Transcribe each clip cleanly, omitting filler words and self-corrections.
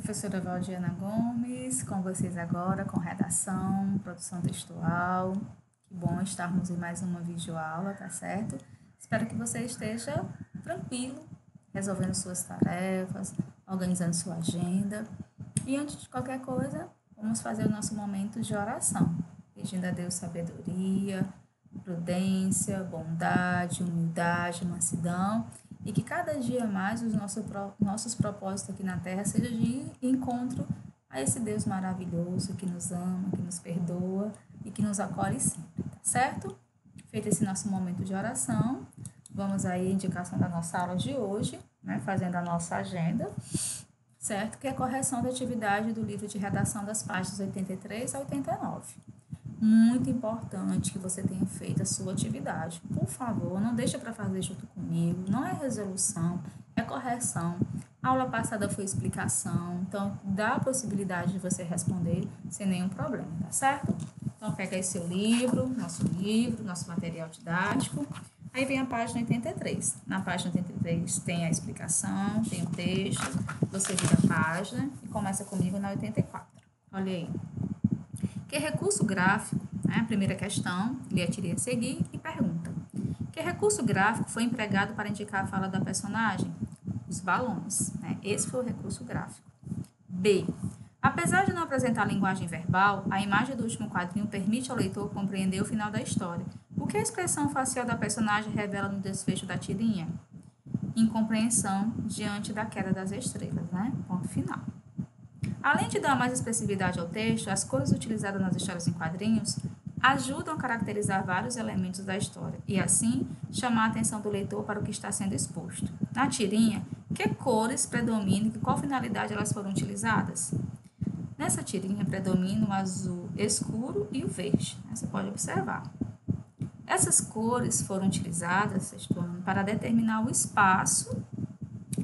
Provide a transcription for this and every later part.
Professora Valdiana Gomes, com vocês agora, com redação, produção textual. Que bom estarmos em mais uma videoaula, tá certo? Espero que você esteja tranquilo, resolvendo suas tarefas, organizando sua agenda. E antes de qualquer coisa, vamos fazer o nosso momento de oração, pedindo a Deus sabedoria, prudência, bondade, humildade, mansidão, e que cada dia mais os nossos propósitos aqui na Terra sejam de encontro a esse Deus maravilhoso que nos ama, que nos perdoa e que nos acolhe sempre, tá certo? Feito esse nosso momento de oração, vamos aí à indicação da nossa aula de hoje, né, fazendo a nossa agenda, certo? Que é a correção da atividade do livro de redação das páginas 83 a 89. Muito importante que você tenha feito a sua atividade. Por favor, não deixa para fazer junto comigo. Não é resolução, é correção. A aula passada foi explicação, então dá a possibilidade de você responder sem nenhum problema, tá certo? Então pega aí seu livro, nosso material didático. Aí vem a página 83. Na página 83 tem a explicação, tem o texto. Você vira a página e começa comigo na 84. Olha aí. Que recurso gráfico, né? A primeira questão, lê a tirinha a seguir e pergunta. Que recurso gráfico foi empregado para indicar a fala da personagem? Os balões, né? Esse foi o recurso gráfico. B. Apesar de não apresentar linguagem verbal, a imagem do último quadrinho permite ao leitor compreender o final da história. O que a expressão facial da personagem revela no desfecho da tirinha? Incompreensão diante da queda das estrelas, né? Ponto final. Além de dar mais expressividade ao texto, as cores utilizadas nas histórias em quadrinhos ajudam a caracterizar vários elementos da história e, assim, chamar a atenção do leitor para o que está sendo exposto. Na tirinha, que cores predominam e com qual finalidade elas foram utilizadas? Nessa tirinha predomina o azul escuro e o verde, né? Você pode observar. Essas cores foram utilizadas para determinar o espaço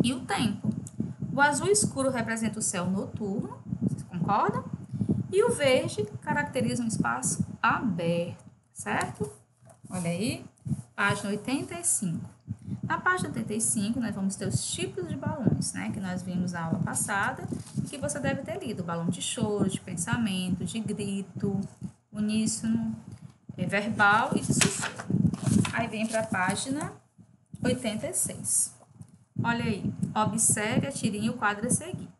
e o tempo. O azul escuro representa o céu noturno, vocês concordam? E o verde caracteriza um espaço aberto, certo? Olha aí, página 85. Na página 85, nós vamos ter os tipos de balões, né? Que nós vimos na aula passada e que você deve ter lido. Balão de choro, de pensamento, de grito, uníssono, verbal e de sussurro. Aí vem para a página 86. Olha aí, observe a tirinha e o quadro a seguir.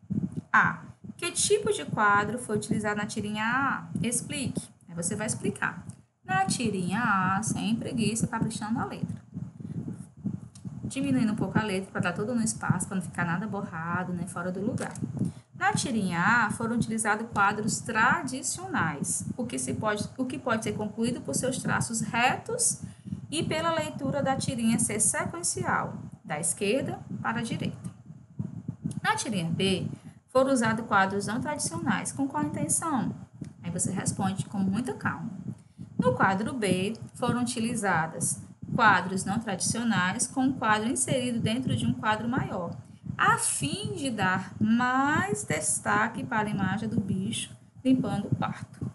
A. Que tipo de quadro foi utilizado na tirinha A? Explique. Aí você vai explicar. Na tirinha A, sem preguiça, caprichando a letra. Diminuindo um pouco a letra para dar todo no espaço, para não ficar nada borrado, nem fora do lugar. Na tirinha A, foram utilizados quadros tradicionais, o que pode ser concluído por seus traços retos e pela leitura da tirinha ser sequencial, da esquerda para a direita. Na tirinha B, foram usados quadros não tradicionais. Com qual intenção? Aí você responde com muita calma. No quadro B, foram utilizados quadros não tradicionais com um quadro inserido dentro de um quadro maior, a fim de dar mais destaque para a imagem do bicho limpando o quarto.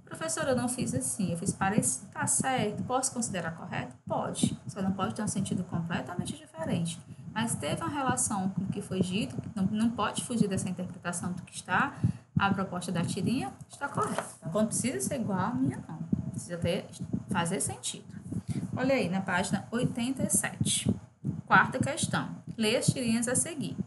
Professora, eu não fiz assim, eu fiz parecer, tá certo, posso considerar correto? Pode, só não pode ter um sentido completamente diferente. Mas teve uma relação com o que foi dito, não pode fugir dessa interpretação do que está, a proposta da tirinha está correta. Então, não precisa ser igual a minha, não. Precisa fazer sentido. Olha aí, na página 87. Quarta questão. Leia as tirinhas a seguir.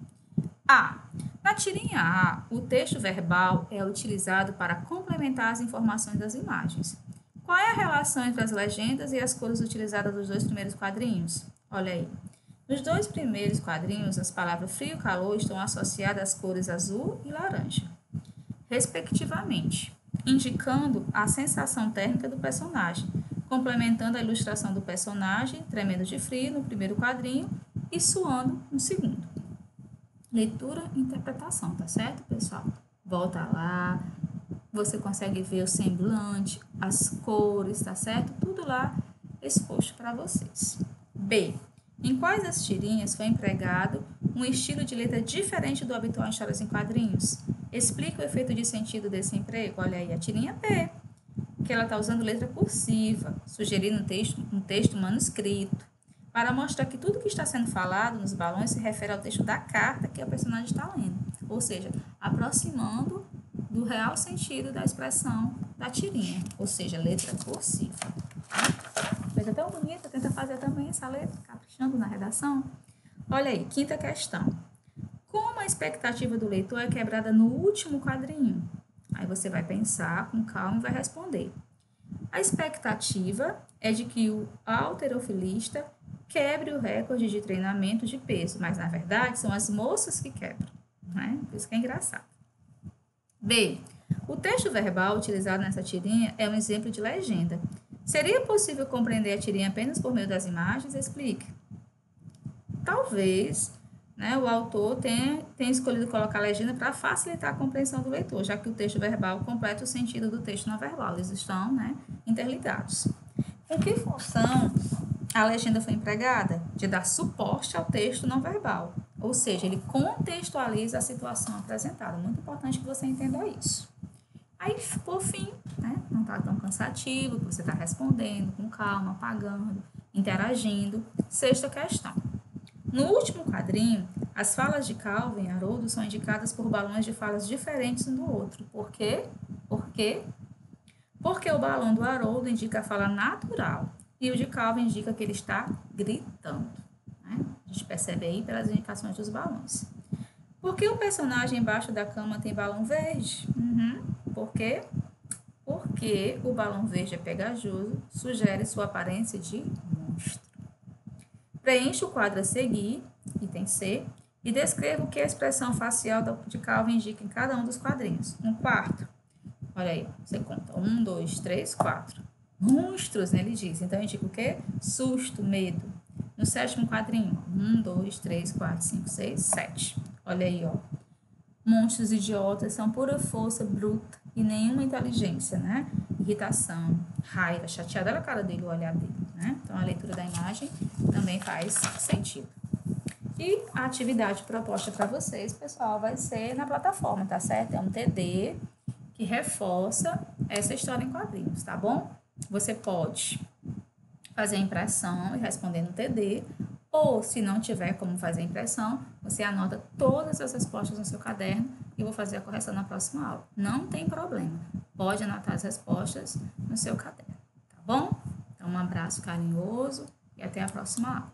A. Na tirinha A, o texto verbal é utilizado para complementar as informações das imagens. Qual é a relação entre as legendas e as cores utilizadas nos dois primeiros quadrinhos? Olha aí. Nos dois primeiros quadrinhos, as palavras frio e calor estão associadas às cores azul e laranja, respectivamente, indicando a sensação térmica do personagem, complementando a ilustração do personagem, tremendo de frio no primeiro quadrinho e suando no segundo. Leitura e interpretação, tá certo, pessoal? Volta lá, você consegue ver o semblante, as cores, tá certo? Tudo lá exposto para vocês. B. Em quais das tirinhas foi empregado um estilo de letra diferente do habitual em histórias em quadrinhos? Explica o efeito de sentido desse emprego. Olha aí a tirinha B, que ela está usando letra cursiva, sugerindo um texto manuscrito, para mostrar que tudo que está sendo falado nos balões se refere ao texto da carta que a personagem está lendo. ou seja, aproximando do real sentido da expressão da tirinha, ou seja, letra cursiva. Coisa tão bonita, tenta fazer também essa letra, caprichando na redação. Olha aí, quinta questão. Como a expectativa do leitor é quebrada no último quadrinho? Aí você vai pensar com calma e vai responder. A expectativa é de que o halterofilista quebre o recorde de treinamento de peso, mas na verdade são as moças que quebram, né? Por isso que é engraçado. B. O texto verbal utilizado nessa tirinha é um exemplo de legenda. Seria possível compreender a tirinha apenas por meio das imagens? Explique. Talvez, né, o autor tenha escolhido colocar a legenda para facilitar a compreensão do leitor, já que o texto verbal completa o sentido do texto não verbal. Eles estão, né, interligados. Com que função a legenda foi empregada? De dar suporte ao texto não verbal. Ou seja, ele contextualiza a situação apresentada. Muito importante que você entenda isso. Aí, por fim, né, não está tão cansativo, que você está respondendo com calma, apagando, interagindo. Sexta questão. No último quadrinho, as falas de Calvin e Haroldo são indicadas por balões de falas diferentes um do outro. Por quê? Porque o balão do Haroldo indica a fala natural e o de Calvin indica que ele está gritando. Né? A gente percebe aí pelas indicações dos balões. Por que o personagem embaixo da cama tem balão verde? Por quê? Porque o balão verde é pegajoso, sugere sua aparência de monstro. Preencha o quadro a seguir, item C, e descreva o que a expressão facial de Calvin indica em cada um dos quadrinhos. No quarto, olha aí, você conta 1, 2, 3, 4. Monstros, né, ele diz. Então, indica o quê? Susto, medo. No sétimo quadrinho, 1, 2, 3, 4, 5, 6, 7. Olha aí, ó. Monstros idiotas são pura força bruta e nenhuma inteligência, né? Irritação, raiva, chateada. Olha a cara dele, o olhar dele, né? Então, a leitura da imagem também faz sentido. E a atividade proposta para vocês, pessoal, vai ser na plataforma, tá certo? É um TD que reforça essa história em quadrinhos, tá bom? Você pode fazer a impressão e responder no TD, ou se não tiver como fazer a impressão, você anota todas as respostas no seu caderno e eu vou fazer a correção na próxima aula. Não tem problema, pode anotar as respostas no seu caderno, tá bom? Então, um abraço carinhoso e até a próxima aula.